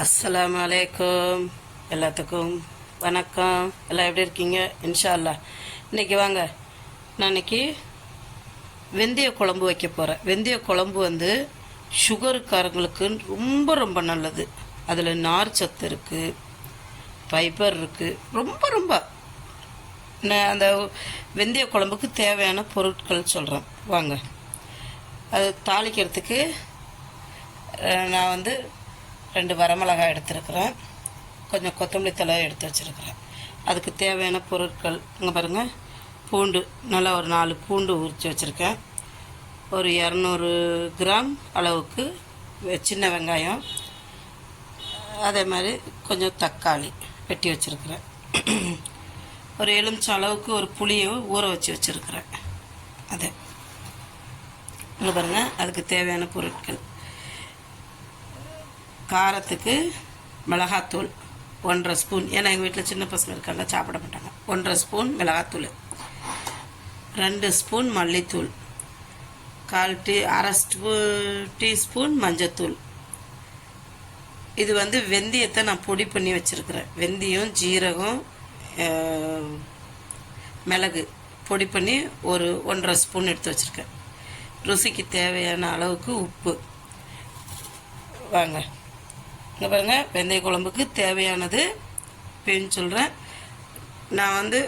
அஸ்ஸலாமு அலைக்கும். எல்லாத்துக்கும் வணக்கம். எல்லாம் எப்படி இருக்கீங்க? இன்ஷா அல்லாஹ். இன்றைக்கி வாங்க, நான் இன்றைக்கி வெந்தய குழம்பு வைக்க போகிறேன். வெந்தய குழம்பு வந்து சுகருக்காரங்களுக்கு ரொம்ப ரொம்ப நல்லது. அதில் நார் சத்து இருக்குது, ஃபைபர் இருக்குது. ரொம்ப ரொம்ப நான் அந்த வெந்தய குழம்புக்கு தேவையான பொருட்கள் சொல்கிறேன் வாங்க. அது தாளிக்கிறதுக்கு நான் வந்து 2 வரமிளகாய் எடுத்துருக்கிறேன், கொஞ்சம் கொத்தமல்லி தழை எடுத்து வச்சுருக்கிறேன். அதுக்கு தேவையான பொருட்கள் இங்கே பாருங்கள். பூண்டு நல்லா ஒரு 4 பூண்டு உரித்து வச்சுருக்கேன். ஒரு 200 கிராம் அளவுக்கு சின்ன வெங்காயம், அதே மாதிரி கொஞ்சம் தக்காளி வெட்டி வச்சுருக்கிறேன். ஒரு எலுமிச்சம் அளவுக்கு ஒரு புளியை ஊற வச்சு வச்சுருக்கிறேன். அது இங்கே பாருங்கள். அதுக்கு தேவையான பொருட்கள்: காரத்துக்கு மிளகாத்தூள் 1.5 ஸ்பூன். ஏன்னா எங்கள் வீட்டில் சின்ன பசங்க இருக்காங்க, சாப்பிட மாட்டாங்க. 1.5 ஸ்பூன் மிளகாத்தூள், 2 ஸ்பூன் மல்லித்தூள், 1/2 டீஸ்பூன் மஞ்சத்தூள். இது வந்து வெந்தயத்தை நான் பொடி பண்ணி வச்சுருக்கிறேன். வெந்தயம், ஜீரகம், மிளகு பொடி பண்ணி ஒரு 1.5 ஸ்பூன் எடுத்து வச்சுருக்கேன். ருசிக்கு தேவையான அளவுக்கு உப்பு. வாங்க இங்கே பாருங்கள். வெந்தய குழம்புக்கு தேவையானது இப்போன்னு சொல்கிறேன். நான் வந்து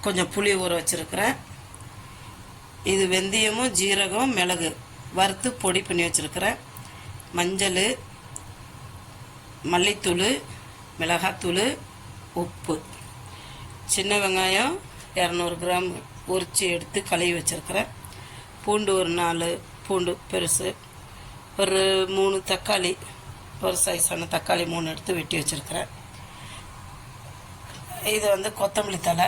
கொஞ்சம் புளி ஊற வச்சுருக்கிறேன். இது வெந்தயமும் ஜீரகம் மிளகு வறுத்து பொடி பண்ணி வச்சுருக்கிறேன். மஞ்சள், மல்லித்தூள், மிளகாத்தூள், உப்பு. சின்ன வெங்காயம் 200 கிராம் உரித்து எடுத்து கழுவி வச்சுருக்கிறேன். பூண்டு ஒரு 4 பூண்டு பெருசு, ஒரு 3 தக்காளி, ஒரு சைஸான தக்காளி 3 எடுத்து வெட்டி வச்சுருக்கிறேன். இது வந்து கொத்தமல்லி தழை.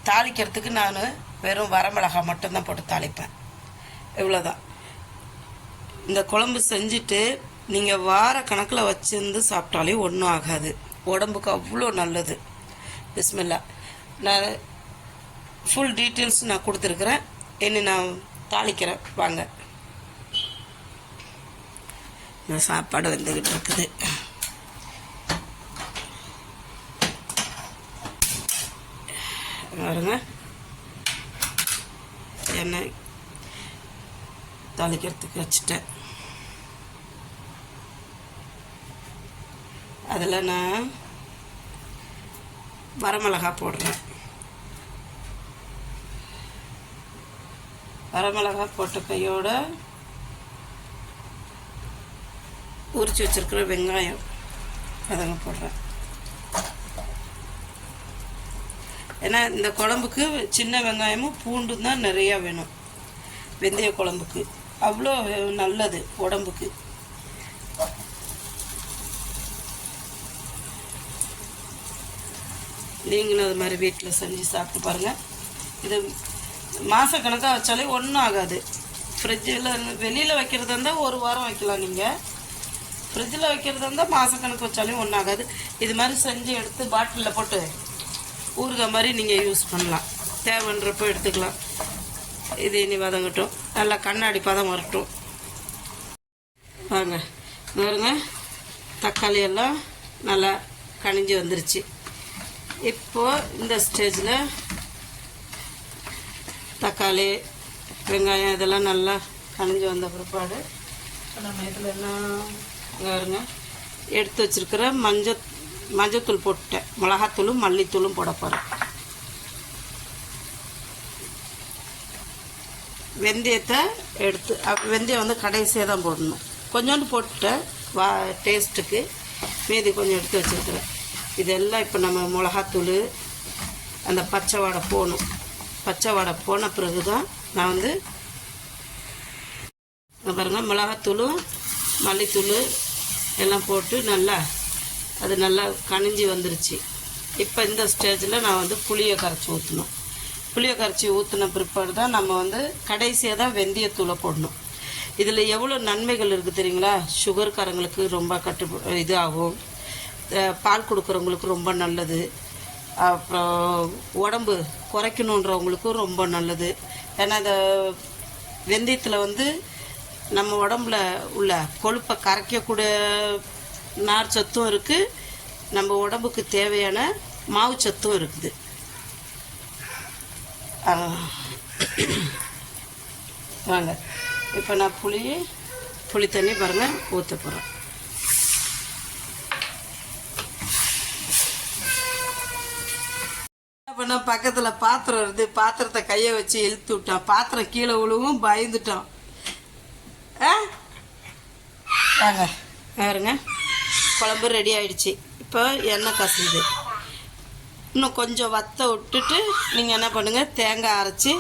தாளிக்கிறதுக்கு நான் வெறும் வரமிளகாய் மட்டும்தான் போட்டு தாளிப்பேன். இவ்வளோதான். இந்த குழம்பு செஞ்சுட்டு நீங்கள் வார கணக்கில் வச்சுருந்து சாப்பிட்டாலே ஒன்றும் ஆகாது. உடம்புக்கு அவ்வளோ நல்லது. பிஸ்மில்லா. நான் ஃபுல் டீட்டெயில்ஸ் நான் கொடுத்துருக்குறேன். இனி நான் தாளிக்கிறேன் வாங்க. இந்த சாப்பாடு வந்துக்கிட்டு இருக்குது. பாருங்க, எண்ணெய் தாளிக்கிறதுக்கு வச்சுட்டேன். அதில் நான் வரமிளகாய் போடுறேன். வரமிளகாய் போட்ட கையோட உரிச்சு வச்சுருக்கிற வெங்காயம் அதங்க போடுறேன். ஏன்னா இந்த குழம்புக்கு சின்ன வெங்காயமும் பூண்டும் தான் நிறையா வேணும். வெந்தய குழம்புக்கு அவ்வளோ நல்லது உடம்புக்கு. நீங்களும் அது மாதிரி வீட்டில் செஞ்சு சாப்பிட்டு பாருங்கள். இது மாதக்கணக்காக வச்சாலே ஒன்றும் ஆகாது. ஃப்ரிட்ஜில் வெளியில் வைக்கிறதா இருந்தால் 1 வாரம் வைக்கலாம். நீங்கள் ஃப்ரிட்ஜில் வைக்கிறதா இருந்தால் மாதக்கணக்கு வச்சாலே ஒன்றும் ஆகாது. இது மாதிரி செஞ்சு எடுத்து பாட்டிலில் போட்டு ஊறுகாய் மாதிரி நீங்கள் யூஸ் பண்ணலாம். தேவைன்றப்போ எடுத்துக்கலாம். இது இனி வதங்கட்டும். நல்லா கண்ணாடி பதம் வரட்டும். வாங்க பாருங்க, தக்காளி எல்லாம் நல்லா கனிஞ்சு வந்துருச்சு. இப்போது இந்த ஸ்டேஜில் தக்காளி, வெங்காயம் இதெல்லாம் நல்லா கனிஞ்சு வந்த பிற்பாடு நம்ம இதில் எல்லாம் பாருங்க எடுத்து வச்சுருக்கிற மஞ்சத்தூள் போட்டேன். மிளகாத்தூளும் மல்லித்தூளும் போட போகிறேன். வெந்தயத்தை எடுத்து வெந்தயம் வந்து கடைசியாக தான் போடணும். கொஞ்சோண்டு போட்டுட்டேன் டேஸ்ட்டுக்கு. மீதி கொஞ்சம் எடுத்து வச்சுருக்கிறேன். இதெல்லாம் இப்போ நம்ம மிளகாத்தூள் அந்த பச்சை வாடை போகணும். பச்சை வாடை போன பிறகு தான் நான் வந்து பாருங்கள் மிளகாத்தூளும் மல்லித்தூள் எல்லாம் போட்டு அது நல்லா கனிஞ்சி வந்துருச்சு. இப்போ இந்த ஸ்டேஜில் நான் வந்து புளியை கரைச்சி ஊற்றணும். புளியை கரைச்சி ஊற்றின பிற்பாடு தான் நம்ம வந்து கடைசியாக தான் வெந்தயத்தூளை போடணும். இதில் எவ்வளோ நன்மைகள் இருக்குது தெரியுங்களா? சுகர்காரங்களுக்கு ரொம்ப இது ஆகும். பால் கொடுக்குறவங்களுக்கு ரொம்ப நல்லது. அப்புறம் உடம்பு குறைக்கணுன்றவங்களுக்கும் ரொம்ப நல்லது. ஏன்னா இந்த வெந்தயத்தில் வந்து நம்ம உடம்புல உள்ள கொழுப்பை கரைக்கக்கூடிய நார் சத்தும் இருக்குது, நம்ம உடம்புக்கு தேவையான மாவு சத்தும் இருக்குது. வாங்க இப்போ நான் புளி தண்ணி பாருங்கள் ஊற்ற போகிறேன். பண்ண பக்கத்தில் பாத்திரம் வருது, பாத்திரத்தை கையை வச்சு இழுத்து விட்டான், பாத்திரம் கீழே விழுவும், பயந்துட்டோம். வாங்க பாருங்க, குழம்பு ரெடி ஆயிடுச்சு. இப்போ எண்ணெய் கசியுது. இன்னும் கொஞ்சம் வத்த விட்டுட்டு நீங்கள் என்ன பண்ணுங்கள், தேங்காய் அரைச்சி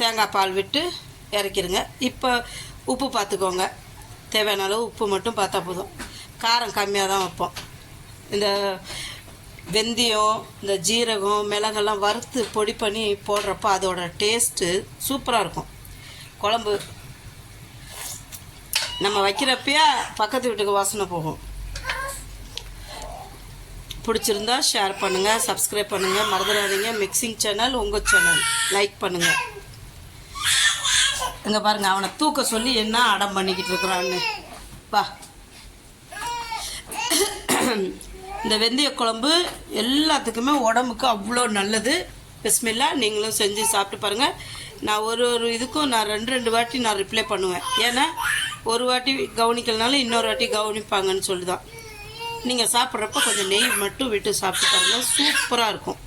தேங்காய் பால் விட்டு இறக்கிடுங்க. இப்போ உப்பு பார்த்துக்கோங்க, தேவையான அளவு உப்பு மட்டும் பார்த்தா போதும். காரம் கம்மியாக தான் வைப்போம். இந்த வெந்தயம், இந்த ஜீரகம், மிளகெல்லாம் வறுத்து பொடி பண்ணி போடுறப்போ அதோட டேஸ்ட்டு சூப்பராக இருக்கும். குழம்பு நம்ம வைக்கிறப்பயே பக்கத்து வீட்டுக்கு வாசனை போகும். பிடிச்சிருந்தா ஷேர் பண்ணுங்கள், சப்ஸ்கிரைப் பண்ணுங்கள், மறந்துடாதீங்க. மிக்சிங் சேனல் உங்கள் சேனல், லைக் பண்ணுங்கள். இங்கே பாருங்கள், அவனை தூக்க சொல்லி என்ன அடம் பண்ணிக்கிட்டு இருக்கிறான்னு. வா, இந்த வெந்தய குழம்பு எல்லாத்துக்குமே உடம்புக்கு அவ்வளோ நல்லது. பிஸ்மில்லா, நீங்களும் செஞ்சு சாப்பிட்டு பாருங்கள். நான் ஒரு இதுக்கும் நான் ரெண்டு வாட்டி நான் ரிப்ளை பண்ணுவேன். ஏன்னா ஒரு வாட்டி கவனிக்கலனாலும் இன்னொரு வாட்டி கவனிப்பாங்கன்னு சொல்லி தான். நீங்கள் சாப்பிட்றப்ப கொஞ்சம் நெய் மட்டும் விட்டு சாப்பிட்டு பாருங்கள், சூப்பராக இருக்கும்.